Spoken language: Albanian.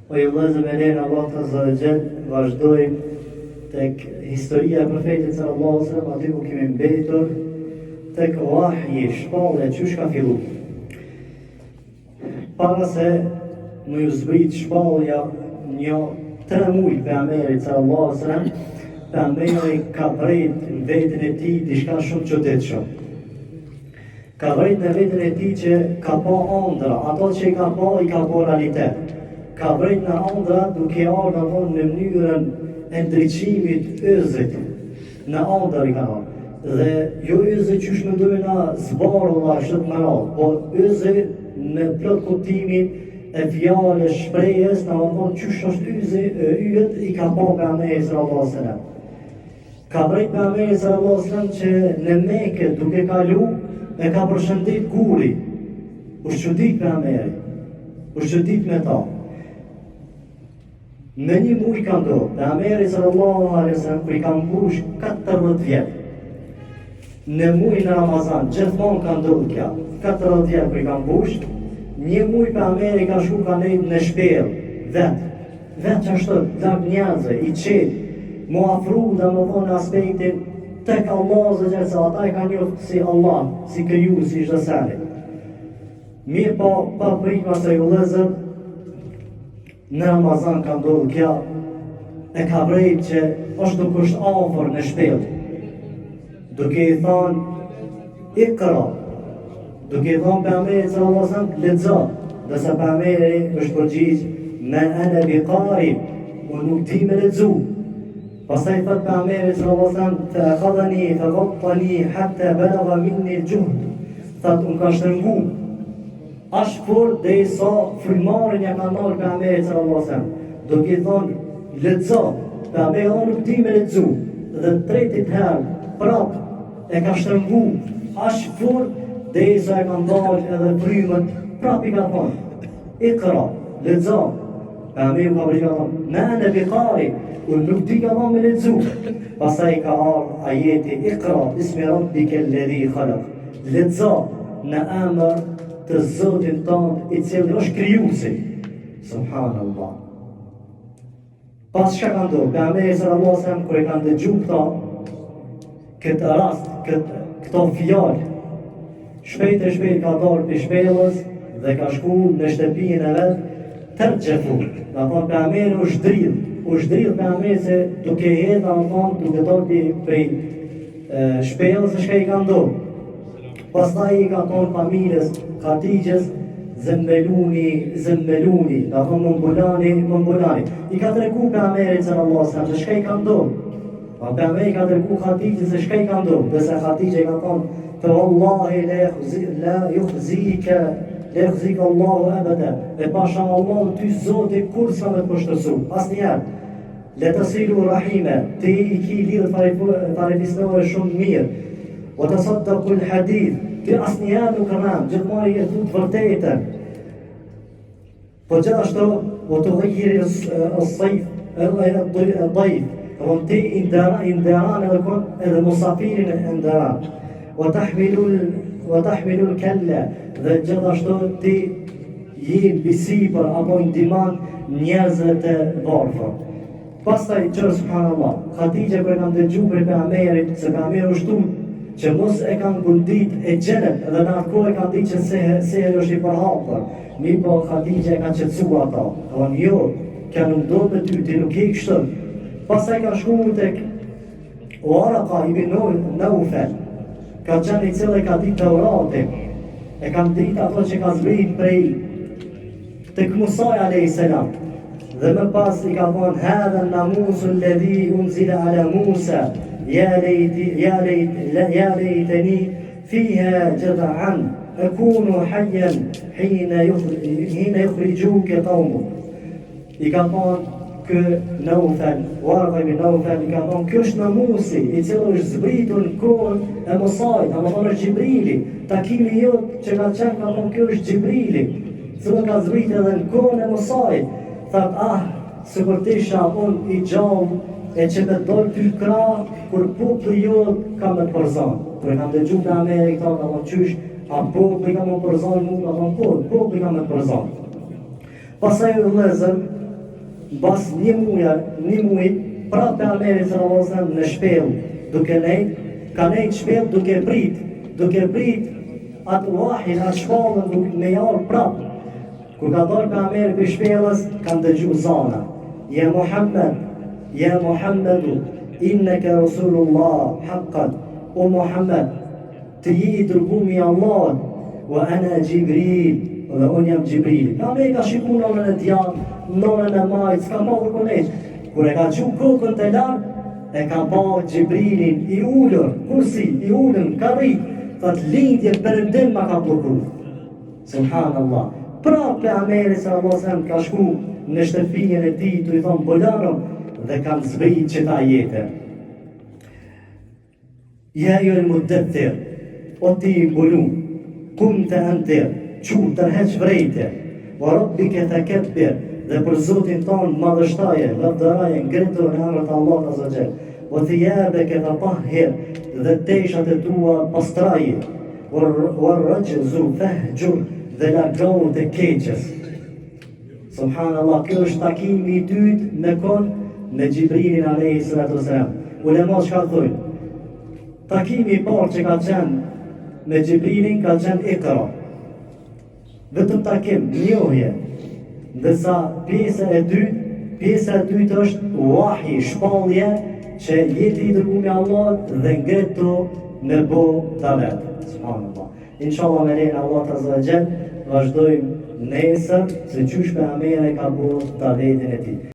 O ju vëllezër, me lenin Allah Azza wa Jall, vazhdojmë tek historia e profetit sallallahu alaihi wasallam, aty ku kemi mbetur tek wahyi, shpallja çysh ka filluar. Para se më ju zbrit shpallja një 3 muaj pejgamberit sallallahu alaihi wasallam, pejgamberi ka vret në veten e tij diçka shumë çuditshme. Ka vret në veten e tij që ka pa ëndra, ato që i ka pa realitet. Ka vret në ëndra duke ardhur në mënyrën e ndriçimit ëzit. Në ëndër i ka ardhur. Dhe jo ëzit që shmendojmë na zbarulla ashtu të mëradh, po ëzit në plot kuptimin e fjalës shprehjes, domethënë çysh është yjet i ka pa pejgamberi sallallahu alaihi wasallam. Ka vret pejgamberi sallallahu alaihi wasallam që në Mekë duke kalu e ka përshëndet guri. U shëndit pejgamberi. U shëndit me ta. Në një muaj ka ndodhur, pejgamberi sallallahu alaihi wasallam kur i ka mbush 14 vjet. Në muajin e Ramazan gjithmonë ka ndodhur kjo. 14 vjet kur i ka mbush, një muaj pejgamberi ka shku ka nejt në shpellë, vetë që është larg njerëzve, i qetë, mu afru dhe më thonë aspektin tek Allah zë gjithë, se ata i ka njoftë si Allah, si kriju, si çdo sene. Mirë po, pa pritma se ju vëllezër, në Ramazan ka ndodhur kjo, e ka vrejt që nuk është afër në shpellë. Duke i thonë, ikra, duke i thonë pejgamberi sallallahu alaihi wasallam, lexo, dhe sa pejgamberi është përgjigj, men ana biqari, unë nuk di me lexu. Pastaj thot pejgamberi sallallahu alaihi wasallam, faqadani hatta balagha minni al-juhd. Thot unë ka shtrëngu. Ashtë fort dhe i sa frymërin ja ka marrë pejgamberi sallallahu alaihi wasallam. Duke i thonë, lexo, pejgamberi nuk di me lexu. Dhe tretit herë prap e ka shtrëngu. Ashtë fort dhe i sa e ka ndalë edhe frymën, prap i ka thonë, ikra, lexo. Pejgamberi ka përgjigjetur, ma ana biqari, unë nuk di ka thonë me lexu. Pastaj ka ardhur ajeti, ikra bismi rabbika alladhi khalaq. Lexo në emër të Zotin tonë i cili është krijuesi. Subhanallah. Pas çka ka ndodhur, pejgamberi sallallahu alaihi wasallam kur e kanë dëgjuar këtë rast, këto fjalë, shpejt ka dalë për shpellës dhe ka shku në shtëpinë e vet, tërgjefu. Dhe thonë pejgamberi u shdrill pejgamberi se duke hedhur, domethënë duke dalë prej shpellës se çka i ka ndodhur. Pastaj i ka thonë familjes Khadijës, zembeluni, da thonë mëmbulani. I ka tregu pejgamberi sallallahu alaihi wasallam se çka i ka ndodhur. Pejgamberi ka tregu Khadijës se çka i ka ndodhur. Dhe sa Khadija i ka thonë, fa wallahi la yukhzika Allahu abada. E pasha Allah ty Zoti kur sa me poshtësu. Asnjëherë. Le tasilu rahime, ti i ki lidhë farefisnore shumë mirë. O të saddaqu l-hadith, ti asnjëherë nuk rënë, gjithmonë i thu të vërtetën. Po gjithashtu, o të dhejiri as-sayf ad-dayf, do ti indaran edhe musafirin indaran. O tahmilu l-kalla, dhe gjithashtu ti je bisipër apo ndihmon njerëzve të varfër. Pastaj qërë subhanallah, Khadija kërë kanë dëgju për pejgamberit, se pejgamberi u shtu që mos e kanë gundit e xhenet, dhe në atë kohë e kanë ditë që seher është i përhapur. Mi po Khadija e kanë qetësua ata. Thonë jo, kjo nuk do me ty, ti nuk je kështu. Pastaj ka shkuar tek Waraqa ibn Nawfal, ka qenë i cili ka ditë Teuratin, e kanë ditë ato që ka zbrit prej tek Musa alayhis salam. Dhe më pas i ka thonë, hadha namusu alladhi unzila ala Musa, ja lejteni fiha jada'an, akunu hayyan hina yukhrijuka qawmuk. I ka thonë kë Nawfal, Waraqa ibn Nawfal, i ka thonë, kjo është namusi, i cili është zbritur në kohën e Musait, ama thonë është Gjibrili, takimi jot që ka qenë, ka thonë, kjo është Gjibrili, cili ka zbritur edhe në kohën e Musait. Thot, se kur tisha unë i gjallë, e që me dojë ty kra, kur populli jot ka me të përzon. Kur e kam dëgju për Amerikë, ka thonë qysh, a populli ka me përzon, nuk ka thonë populli ka me të përzon. Pasaj u vëllezër, Bas një muj, prapë pejgamberi sallallahu alaihi wasallam në shpellë, duke ka nejt shpellë duke prit atë wahin, atë shpallën duke me jarë prapë. Kur ka dalë pejgamberi për shpellës, kanë dëgju zana. Ja Muhammedu, innaka Rasulullah haqqan. O Muhammed, të je i dërgumi Allah, wa ana Jibril, dhe unë jam Jibril. Pejgamberi ka shiku nënën e djathtë, nënën e majtë, s'ka pa vërkonesh. Kur e ka gju kokën të lartë, e ka pa Gjibrilin i ullur, kursi, i ullur, ka rritë, thët lindje përëndim ma ka bloku. Subhanallah. Pra pejgamberi sallallahu alaihi wasallam ka shku në shtëpinë e tij, tu i thonë bolanëm, dhe kanë zbrit që ta jetë. Ja ju al-muddathir, o ti i mbulu, kum të antir, qu tërheq vrejte, wa rabbike fakabbir, dhe për Zotin tonë madhështaje, lavdaraje, ngritur në emër të Allahut azza xal. Wa thiyabaka fatahhir, dhe teshat e tua pastraje, wa rajzu fahjur, dhe largohu të keqës. Subhanallah, kjo është takimi i dytë me kon me Gjibrilin alayhi salatu wasalam. Ulema çka thojnë? Takimi i parë që ka qenë me Gjibrilin ka qenë Iqra. Vetëm takim, njohje. Ndërsa pjesa e dytë është wahi, shpallje që jeti i dërguar me Allah dhe ngritu me bo talet. Subhanallah. Inshallah me lejnë Allah azza wa jall vazhdojmë nesër se qysh pejgamberi ka bërë taletin e tij.